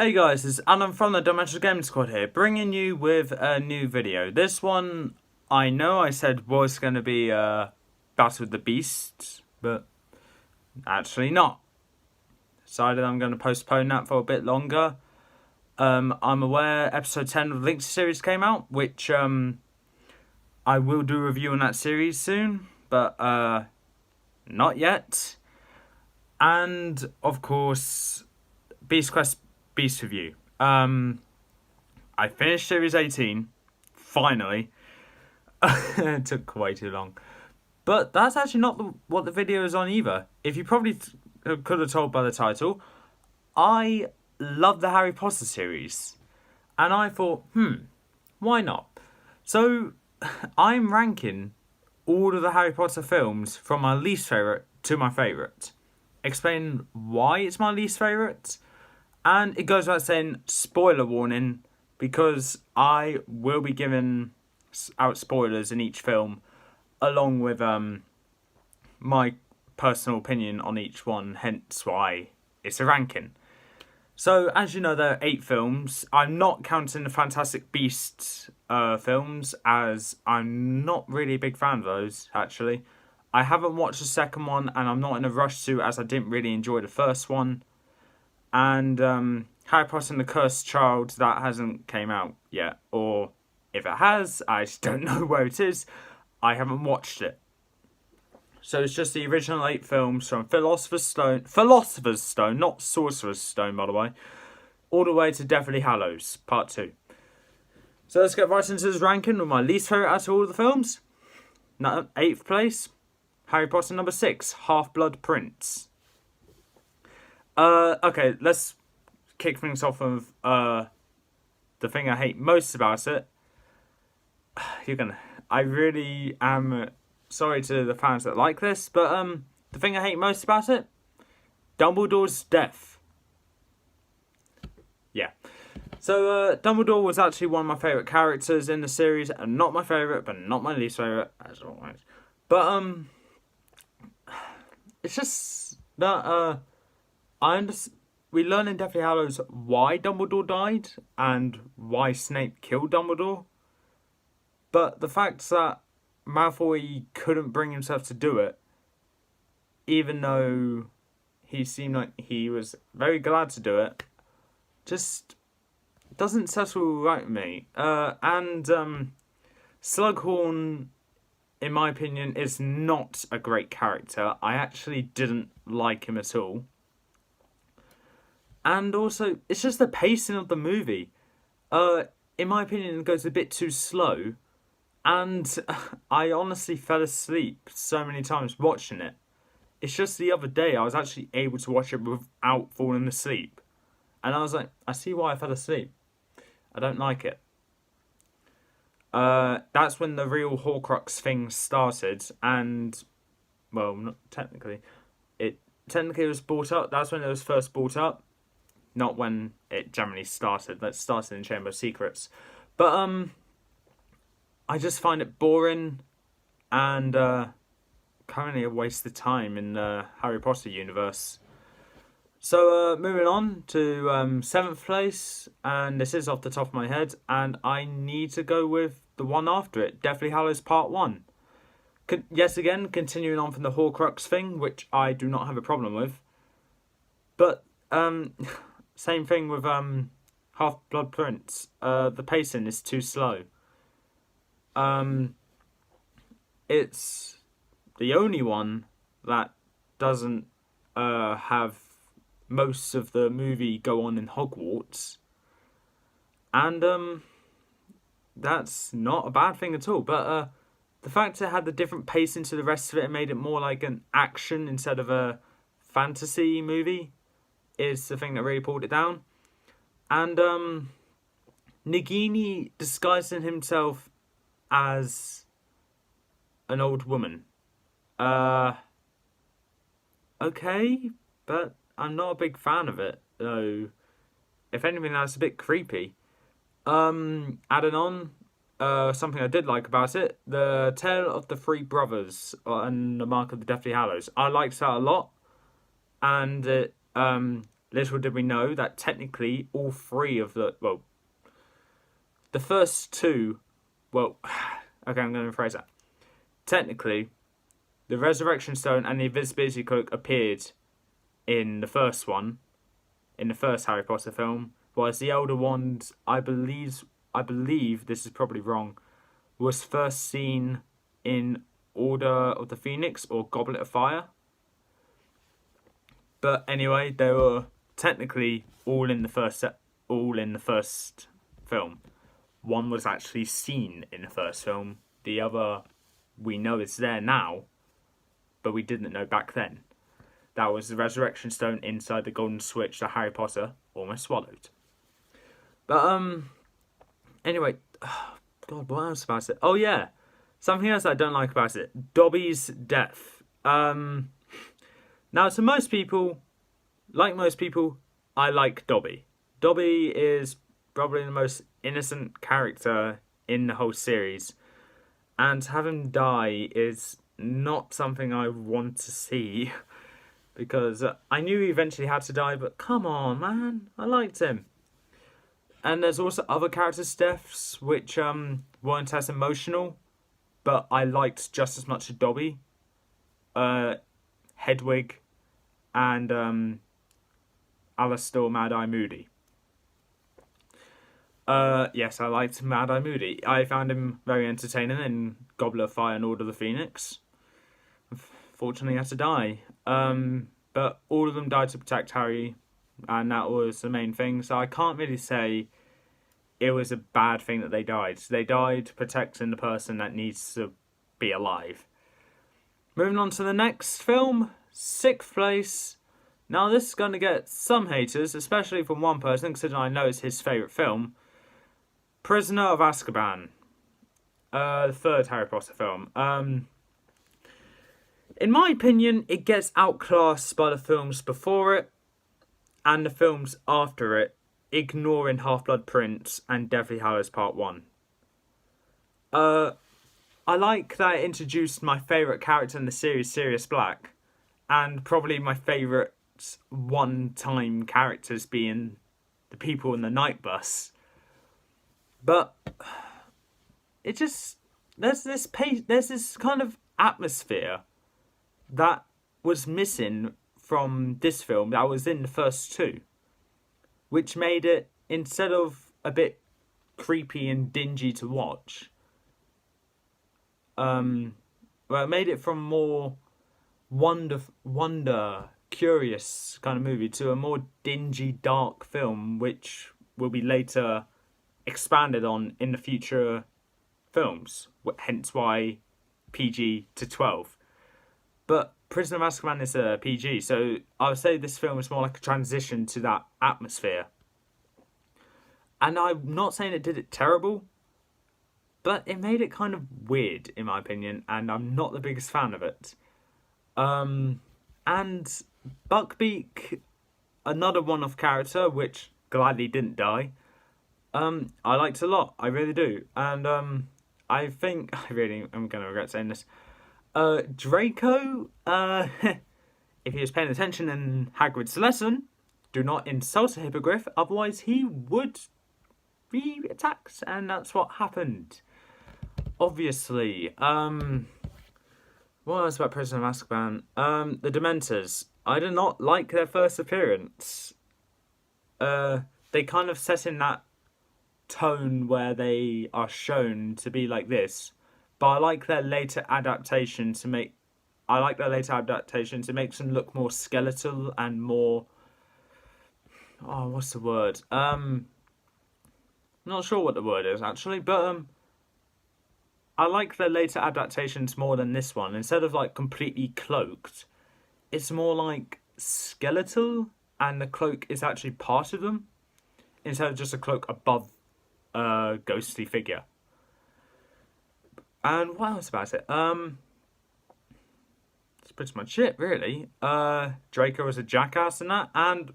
Hey guys, it's Alan from the Dimensional Gaming Squad here, bringing you with a new video. This one, I know I said was going to be Battle with the Beasts, but actually not. Decided I'm going to postpone that for a bit longer. I'm aware episode 10 of the Link series came out, which I will do a review on that series soon, but not yet. And, of course, Beast Quest Beast Review. I finished Series 18, finally. It took way too long. But that's actually not what the video is on either. If you probably could have told by the title, I love the Harry Potter series. And I thought, why not? So, I'm ranking all of the Harry Potter films from my least favourite to my favourite. Explain why it's my least favourite. And it goes without saying, spoiler warning, because I will be giving out spoilers in each film, along with my personal opinion on each one, hence why it's a ranking. So, as you know, there are 8 films. I'm not counting the Fantastic Beasts films, as I'm not really a big fan of those, actually. I haven't watched the second one, and I'm not in a rush to, as I didn't really enjoy the first one. And Harry Potter and the Cursed Child, that hasn't came out yet. Or if it has, I just don't know where it is. I haven't watched it. So it's just the original 8 films from Philosopher's Stone, not Sorcerer's Stone, by the way, all the way to Deathly Hallows, Part 2. So let's get right into this ranking with my least favourite out of all the films. Now, 8th place, Harry Potter number 6, Half-Blood Prince. Okay, let's kick things off with the thing I hate most about it. I really am sorry to the fans that like this, but the thing I hate most about it, Dumbledore's death. Yeah. So Dumbledore was actually one of my favourite characters in the series, and not my favourite, but not my least favourite, as always. But it's just that we learn in Deathly Hallows why Dumbledore died and why Snape killed Dumbledore. But the fact that Malfoy couldn't bring himself to do it, even though he seemed like he was very glad to do it, just doesn't settle right with me. And Slughorn, in my opinion, is not a great character. I actually didn't like him at all. And also, it's just the pacing of the movie. In my opinion, it goes a bit too slow. And I honestly fell asleep so many times watching it. It's just the other day I was actually able to watch it without falling asleep. And I was like, I see why I fell asleep. I don't like it. That's when the real Horcrux thing started. And, well, not technically. It was brought up. That's when it was first brought up. Not when it generally started. That started in Chamber of Secrets. But, I just find it boring and currently a waste of time in the Harry Potter universe. So moving on to 7th place, and this is off the top of my head, and I need to go with the one after it, Deathly Hallows Part 1. Yes, again, continuing on from the Horcrux thing, which I do not have a problem with. But same thing with Half-Blood Prince. The pacing is too slow. It's the only one that doesn't have most of the movie go on in Hogwarts, and that's not a bad thing at all. But the fact it had the different pacing to the rest of it and made it more like an action instead of a fantasy movie is the thing that really pulled it down. And Nagini disguising himself as an old woman. Okay, but I'm not a big fan of it, though. If anything, that's a bit creepy. Adding on, something I did like about it, the Tale of the Three Brothers and the Mark of the Deathly Hallows. I liked that a lot, and it little did we know that technically all three of the first two, okay, I'm going to rephrase that. Technically, the Resurrection Stone and the Invisibility Cloak appeared in the first one, in the first Harry Potter film, whereas the Elder Wand, I believe this is probably wrong, was first seen in Order of the Phoenix or Goblet of Fire. But anyway, they were technically all in the first film. One was actually seen in the first film. The other, we know it's there now, but we didn't know back then. That was the Resurrection Stone inside the Golden Switch that Harry Potter almost swallowed. But anyway, God, what else about it? Oh yeah, something else I don't like about it: Dobby's death. Now, to most people, I like Dobby. Dobby is probably the most innocent character in the whole series, and to have him die is not something I want to see, because I knew he eventually had to die, but come on, man, I liked him. And there's also other characters' deaths which weren't as emotional, but I liked just as much as Dobby. Hedwig and Alastor Mad-Eye Moody. Yes, I liked Mad-Eye Moody. I found him very entertaining in Goblet of Fire and Order of the Phoenix. Fortunately, he had to die. But all of them died to protect Harry, and that was the main thing. So I can't really say it was a bad thing that they died. They died protecting the person that needs to be alive. Moving on to the next film, 6th place. Now this is going to get some haters, especially from one person, considering I know it's his favourite film. Prisoner of Azkaban. The third Harry Potter film. In my opinion, it gets outclassed by the films before it and the films after it, ignoring Half-Blood Prince and Deathly Hallows Part 1. I like that it introduced my favourite character in the series, Sirius Black, and probably my favourite one-time characters being the people in the night bus. But it just there's this kind of atmosphere that was missing from this film that was in the first two, which made it, instead of a bit creepy and dingy to watch, it made it from more wonder, curious kind of movie to a more dingy, dark film, which will be later expanded on in the future films, hence why PG to 12. But Prisoner of Azkaban is a PG, so I would say this film is more like a transition to that atmosphere. And I'm not saying it did it terrible, but it made it kind of weird, in my opinion, and I'm not the biggest fan of it. And Buckbeak, another one-off character, which gladly didn't die, I liked a lot. I really do. And I think I'm going to regret saying this. Draco, if he was paying attention in Hagrid's lesson, do not insult a hippogriff, otherwise he would be attacked, and that's what happened. Obviously. What else about Prisoner of Azkaban? The Dementors. I did not like their first appearance. They kind of set in that tone where they are shown to be like this, but I like their later adaptation to make them look more skeletal and more, what's the word? I'm not sure what the word is actually, but I like their later adaptations more than this one. Instead of like completely cloaked, it's more like skeletal, and the cloak is actually part of them, instead of just a cloak above a ghostly figure. And what else about it? That's pretty much it, really. Draco was a jackass in that, and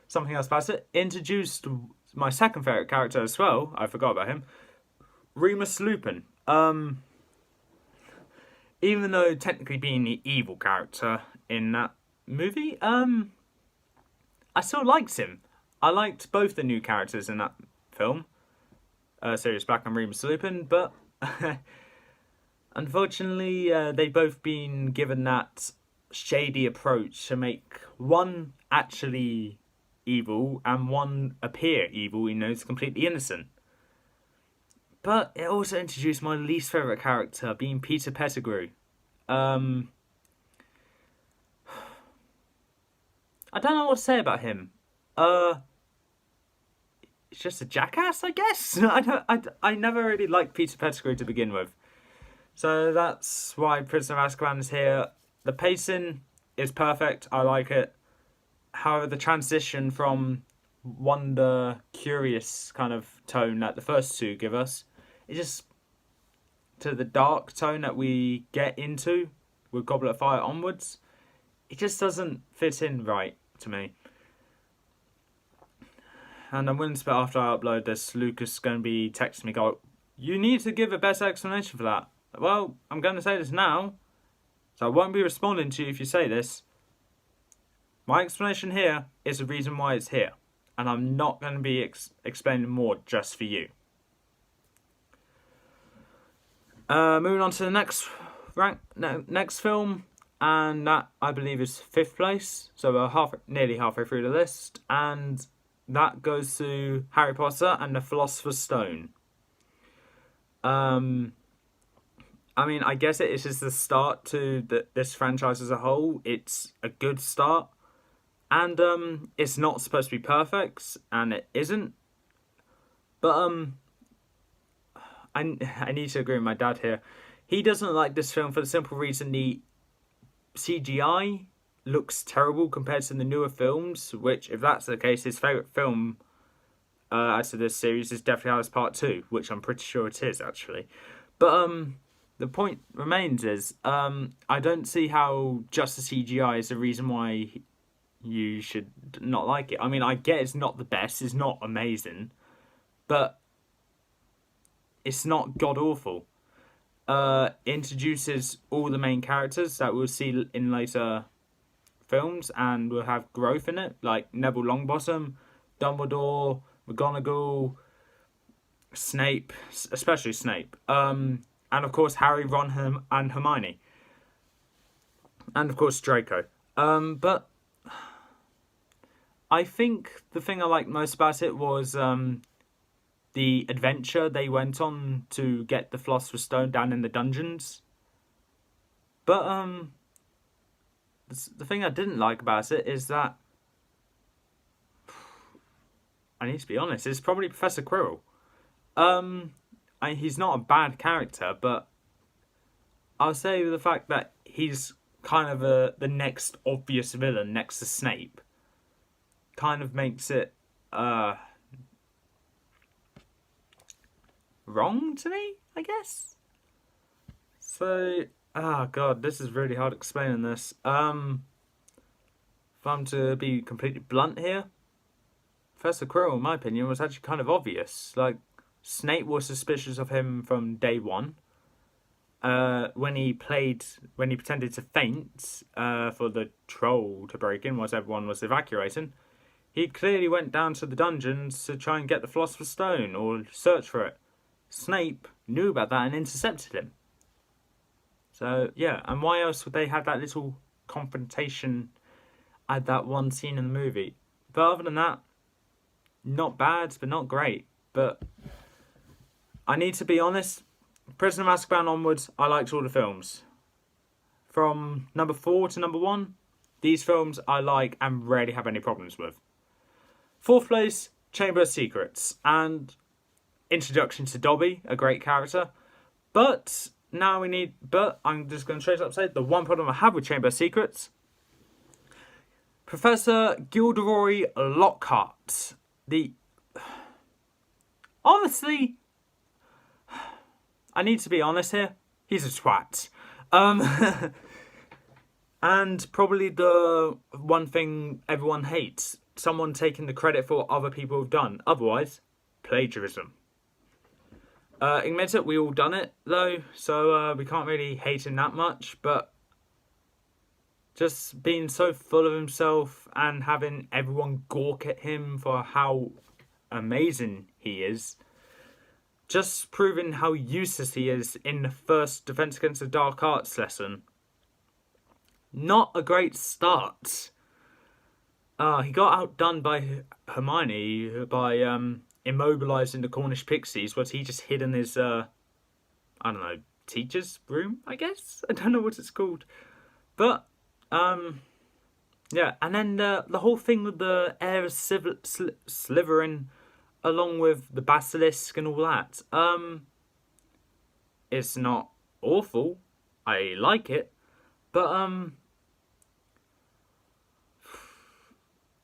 something else about it. Introduced my second favourite character as well. I forgot about him. Remus Lupin. Even though technically being the evil character in that movie, I still liked him. I liked both the new characters in that film, Sirius Black and Remus Lupin, but unfortunately, they've both been given that shady approach to make one actually evil and one appear evil, even though it's completely innocent. But it also introduced my least favourite character, being Peter Pettigrew. I don't know what to say about him. It's just a jackass, I guess. I never really liked Peter Pettigrew to begin with. So that's why Prisoner of Azkaban is here. The pacing is perfect. I like it. However, the transition from wonder, curious kind of tone that the first two give us, it just to the dark tone that we get into with Goblet of Fire onwards, it just doesn't fit in right to me. And I'm willing to bet after I upload this, Lucas is going to be texting me, go, you need to give a better explanation for that. Well, I'm going to say this now, so I won't be responding to you if you say this. My explanation here is the reason why it's here, and I'm not going to be explaining more just for you. Moving on to the next film, and that I believe is 5th place. So we're nearly halfway through the list, and that goes to Harry Potter and the Philosopher's Stone. I mean, I guess it is just the start to this franchise as a whole. It's a good start, and it's not supposed to be perfect, and it isn't. But I need to agree with my dad here. He doesn't like this film for the simple reason the CGI looks terrible compared to the newer films, which, if that's the case, his favourite film as to this series is Deathly Hallows Part 2, which I'm pretty sure it is, actually. But the point remains is, I don't see how just the CGI is the reason why you should not like it. I mean, I get it's not the best, it's not amazing, but it's not god-awful. Introduces all the main characters that we'll see in later films and will have growth in it, like Neville Longbottom, Dumbledore, McGonagall, Snape, especially Snape, and of course Harry, Ron, and Hermione, and of course Draco. But I think the thing I liked most about it was the adventure they went on to get the Philosopher's Stone down in the dungeons. But the thing I didn't like about it is that, I need to be honest, it's probably Professor Quirrell. He's not a bad character, but I'll say the fact that he's kind of the next obvious villain next to Snape kind of makes it wrong to me, I guess. So, god, this is really hard explaining this. If I'm to be completely blunt here, Professor Quirrell, in my opinion, was actually kind of obvious. Like, Snape was suspicious of him from day one. When he pretended to faint for the troll to break in whilst everyone was evacuating, he clearly went down to the dungeons to try and get the Philosopher's Stone or search for it. Snape knew about that and intercepted him. So, yeah, and why else would they have that little confrontation at that one scene in the movie? But other than that, not bad, but not great. But I need to be honest, Prisoner of Azkaban onwards, I liked all the films. From number 4 to number 1, these films I like and rarely have any problems with. 4th place, Chamber of Secrets, and introduction to Dobby, a great character. But I'm just going to straight up say, the one problem I have with Chamber of Secrets, Professor Gilderoy Lockhart. Honestly, I need to be honest here, he's a twat. And probably the one thing everyone hates, someone taking the credit for what other people have done. Otherwise, plagiarism. Admit it, we all done it though, so we can't really hate him that much, but just being so full of himself and having everyone gawk at him for how amazing he is. Just proving how useless he is in the first Defense Against the Dark Arts lesson. Not a great start. He got outdone by Hermione by immobilising the Cornish pixies, but he just hid in his, teacher's room, I guess? I don't know what it's called. But, yeah, and then the whole thing with the heir of Slytherin, along with the basilisk and all that, it's not awful. I like it. But,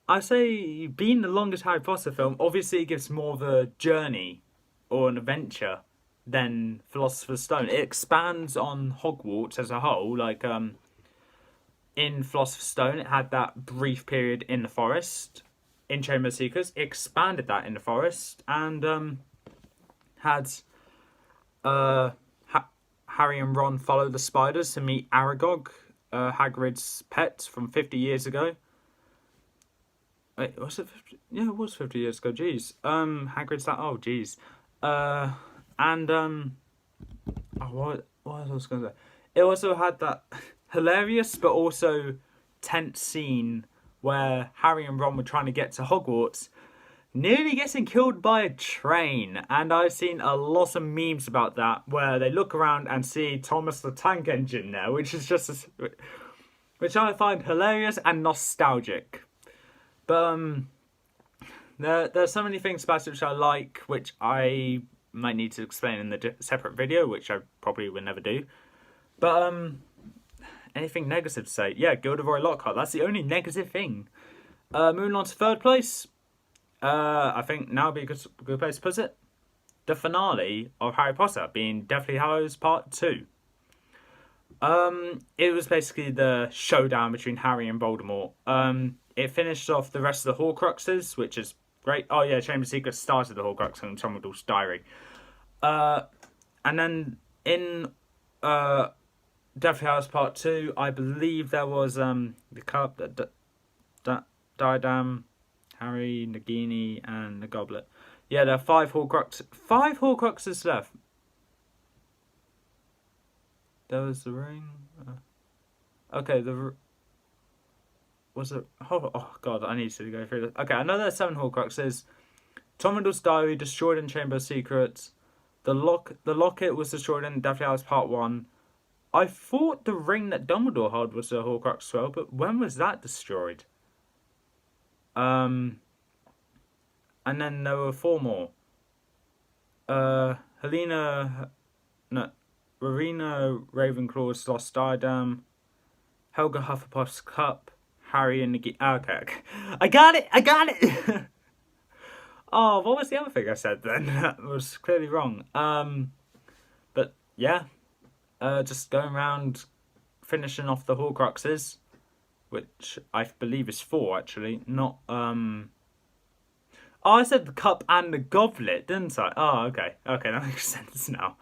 I say being the longest Harry Potter film, obviously it gives more of a journey or an adventure than Philosopher's Stone. It expands on Hogwarts as a whole. Like, in Philosopher's Stone, it had that brief period in the forest. In Chamber of Secrets, it expanded that in the forest and had Harry and Ron follow the spiders to meet Aragog, Hagrid's pet from 50 years ago. Wait, was it 50? Yeah, it was 50 years ago. Jeez. Hagrid's that old. Jeez. What was I was going to say? It also had that hilarious but also tense scene where Harry and Ron were trying to get to Hogwarts, nearly getting killed by a train. And I've seen a lot of memes about that, where they look around and see Thomas the Tank Engine there, which is just which I find hilarious and nostalgic. But there's so many things about it which I like, which I might need to explain in the separate video, which I probably will never do. But anything negative to say? Yeah, Gilderoy Lockhart. That's the only negative thing. Moving on to third place. I think now would be a good place to put it. The finale of Harry Potter being Deathly Hallows Part 2. It was basically the showdown between Harry and Voldemort. It finished off the rest of the Horcruxes, which is great. Oh yeah, Chamber of Secrets started the Horcrux in Dumbledore's diary. And then in Deathly Hallows Part 2, I believe there was the cup, the diadem, Harry, Nagini, and the goblet. Yeah, there are 5 Horcruxes left. There was the ring. Okay, was it? Oh god, I need to go through this. Okay, I know there's 7 Horcruxes. Tom Riddle's diary destroyed in Chamber of Secrets. The locket was destroyed in Deathly Hallows Part 1. I thought the ring that Dumbledore held was a Horcrux as well, but when was that destroyed? And then there were 4 more. Rowena Ravenclaw's lost diadem, Helga Hufflepuff's cup, Harry and Nagini. Okay. I got it! Oh, what was the other thing I said then? That was clearly wrong. But yeah. Just going around finishing off the Horcruxes, which I believe is 4 actually, not Oh, I said the cup and the goblet, didn't I? Oh, okay, that makes sense now.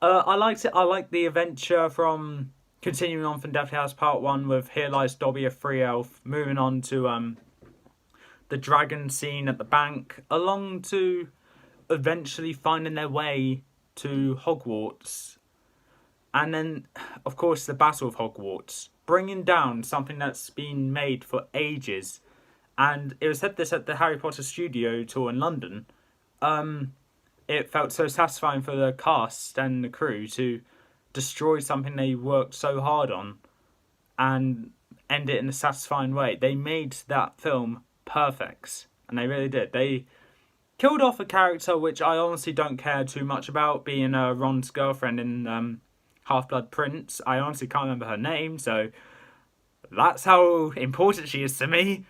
I liked it. I liked the adventure from continuing on from Deathly Hallows Part 1 with Here Lies Dobby, a free elf, moving on to the dragon scene at the bank, along to eventually finding their way to Hogwarts. And then, of course, the Battle of Hogwarts, bringing down something that's been made for ages. And it was said this at the Harry Potter studio tour in London. It felt so satisfying for the cast and the crew to destroy something they worked so hard on and end it in a satisfying way. They made that film perfect, and they really did. They killed off a character which I honestly don't care too much about, being Ron's girlfriend in Half-Blood Prince. I honestly can't remember her name, so that's how important she is to me.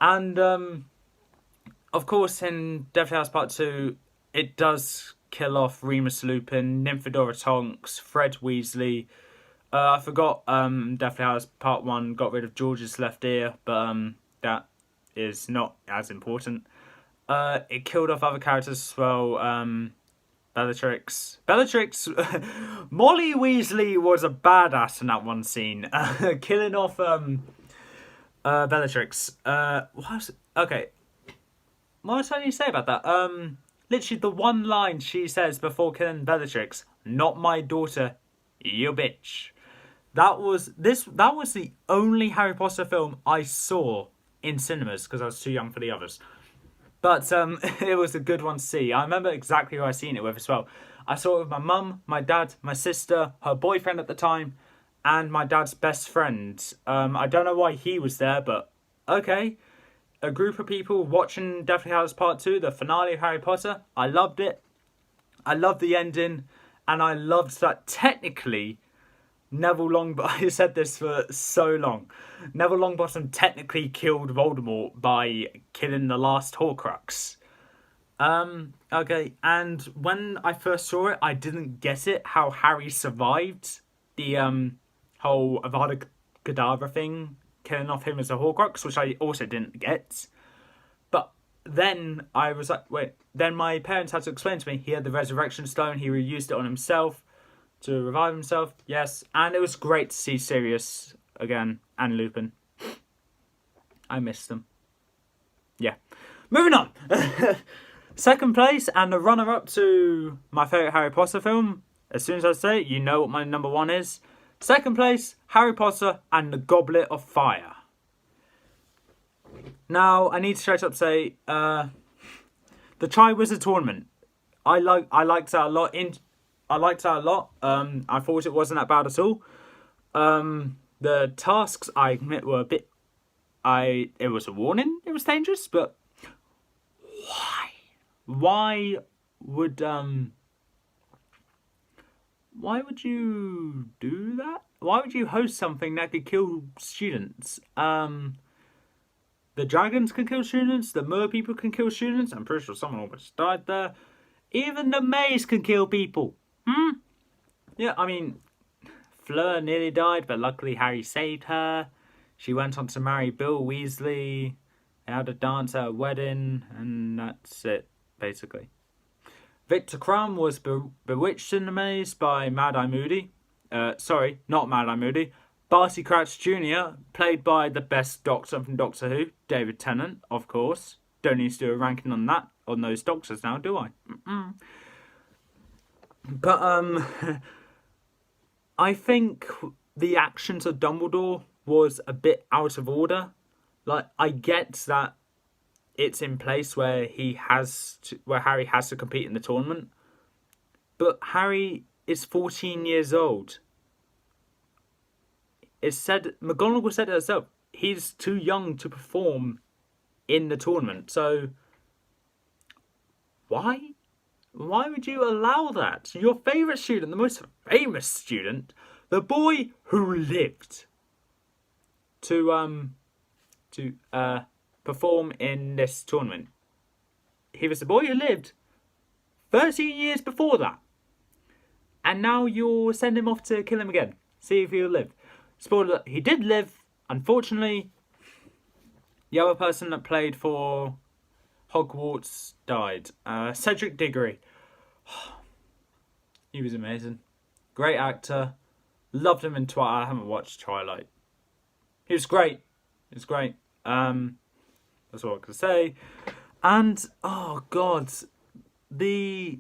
And of course, in Deathly Hallows Part 2, it does kill off Remus Lupin, Nymphadora Tonks, Fred Weasley. I forgot Deathly Hallows Part 1 got rid of George's left ear, but that is not as important. It killed off other characters as well. Bellatrix. Molly Weasley was a badass in that one scene. Killing off Bellatrix. Okay. What was I going to say about that? Literally the one line she says before killing Bellatrix, "Not my daughter, you bitch." That was the only Harry Potter film I saw in cinemas because I was too young for the others. But it was a good one to see. I remember exactly who I seen it with as well. I saw it with my mum, my dad, my sister, her boyfriend at the time, and my dad's best friend. I don't know why he was there, but okay. A group of people watching Deathly Hallows Part 2, the finale of Harry Potter. I loved it. I loved the ending. And I loved that technically Neville Longbottom, I said this for so long, Neville Longbottom technically killed Voldemort by killing the last Horcrux. Okay, and when I first saw it, I didn't get it, how Harry survived the whole Avada Kedavra thing, killing off him as a Horcrux, which I also didn't get. But then I was like, wait, then my parents had to explain to me, he had the Resurrection Stone, he reused it on himself to revive himself, yes, and it was great to see Sirius again, and Lupin. I missed them. Yeah. Moving on! Second place, and the runner-up to my favourite Harry Potter film, as soon as I say it, you know what my number one is. Second place, Harry Potter and the Goblet of Fire. Now, I need to straight up say, the Triwizard Tournament. I liked that a lot. I thought it wasn't that bad at all. The tasks, I admit, were a bit... It was a warning, it was dangerous, but... Why? Why would you do that? Why would you host something that could kill students? The dragons can kill students, the mer people can kill students, I'm pretty sure someone almost died there. Even the maze can kill people. Yeah, I mean, Fleur nearly died, but luckily Harry saved her. She went on to marry Bill Weasley. They had a dance at a wedding, and that's it, basically. Victor Crumb was bewitched in the maze by Mad-Eye Moody. Sorry, not Mad-Eye Moody. Barty Crouch Jr., played by the best Doctor from Doctor Who, David Tennant, of course. Don't need to do a ranking on that, on those Doctors now, do I? But, I think the actions of Dumbledore was a bit out of order. Like, I get that it's in place where Harry has to compete in the tournament, but Harry is 14 years old. McGonagall said it herself, he's too young to perform in the tournament. So, why? Why would you allow that? Your favourite student, the most famous student, the boy who lived to perform in this tournament. He was the boy who lived 13 years before that. And now you'll send him off to kill him again. See if he'll live. Spoiler, he did live. Unfortunately, the other person that played for Hogwarts died. Cedric Diggory. He was amazing. Great actor. Loved him in Twilight. I haven't watched Twilight. He was great. That's all I can say. And, oh god, the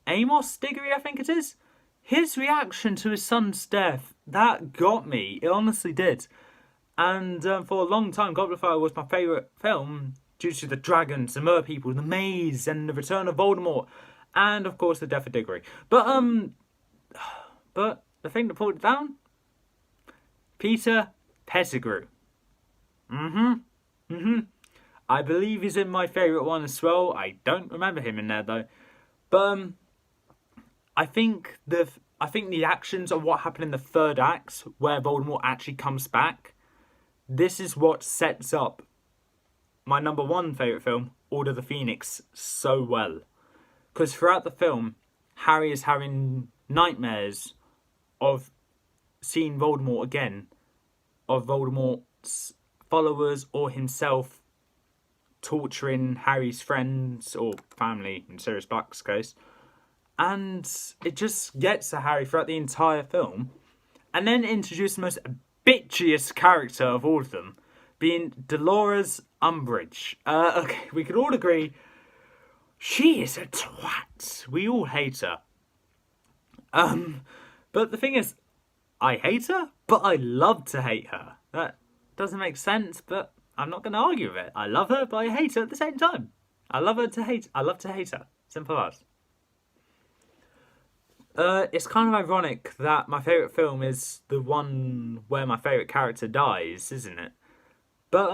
Amos Diggory, I think it is. His reaction to his son's death, that got me. It honestly did. And for a long time, Goblet of Fire was my favourite film due to the dragons, the mer people, the maze, and the return of Voldemort, and of course the death of Diggory. But the thing that pulled it down, Peter Pettigrew. I believe he's in my favourite one as well. I don't remember him in there though. But I think the actions of what happened in the third act, where Voldemort actually comes back, this is what sets up my number one favourite film, Order of the Phoenix, so well. Because throughout the film, Harry is having nightmares of seeing Voldemort again, of Voldemort's followers or himself torturing Harry's friends or family, in Sirius Black's case. And it just gets to Harry throughout the entire film. And then introduce the most bitchiest character of all of them, being Dolores Umbridge. Okay, we could all agree she is a twat. We all hate her. But the thing is, I hate her, but I love to hate her. That doesn't make sense, but I'm not going to argue with it. I love her, but I hate her at the same time. I love to hate her. Simple as. It's kind of ironic that my favourite film is the one where my favourite character dies, isn't it? But,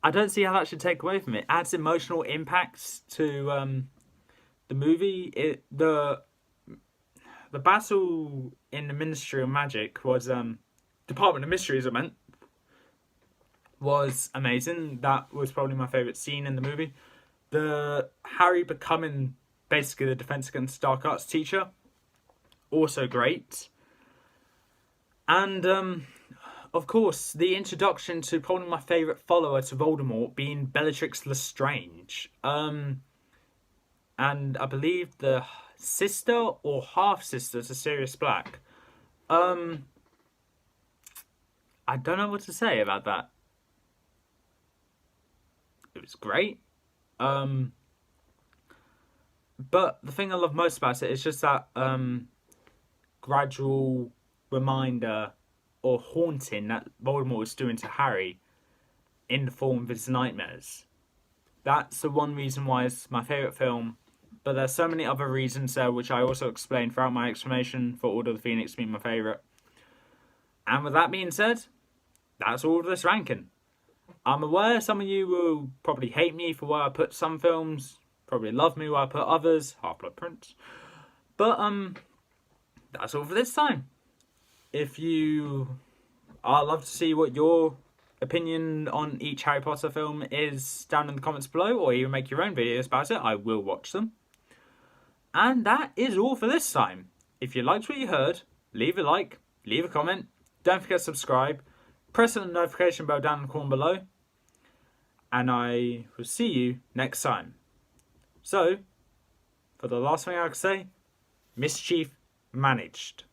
I don't see how that should take away from it. It adds emotional impacts to, the movie. The battle in the Ministry of Magic was, Department of Mysteries, I meant, was amazing. That was probably my favourite scene in the movie. The Harry becoming basically the Defense Against Dark Arts teacher, also great. And, of course, the introduction to probably my favourite follower to Voldemort being Bellatrix Lestrange. And I believe the sister or half-sister to Sirius Black. I don't know what to say about that. It was great. But the thing I love most about it is just that gradual reminder or haunting that Voldemort was doing to Harry in the form of his nightmares. That's the one reason why it's my favourite film. But there's so many other reasons there, which I also explained throughout my explanation for Order of the Phoenix being my favourite. And with that being said, that's all of this ranking. I'm aware some of you will probably hate me for where I put some films, probably love me where I put others, Half-Blood Prince. But, that's all for this time. If you... I'd love to see what your opinion on each Harry Potter film is down in the comments below, or even make your own videos about it. I will watch them. And that is all for this time. If you liked what you heard, leave a like, leave a comment, don't forget to subscribe, press the notification bell down in the corner below, and I will see you next time. So, for the last thing I can say, mischief managed.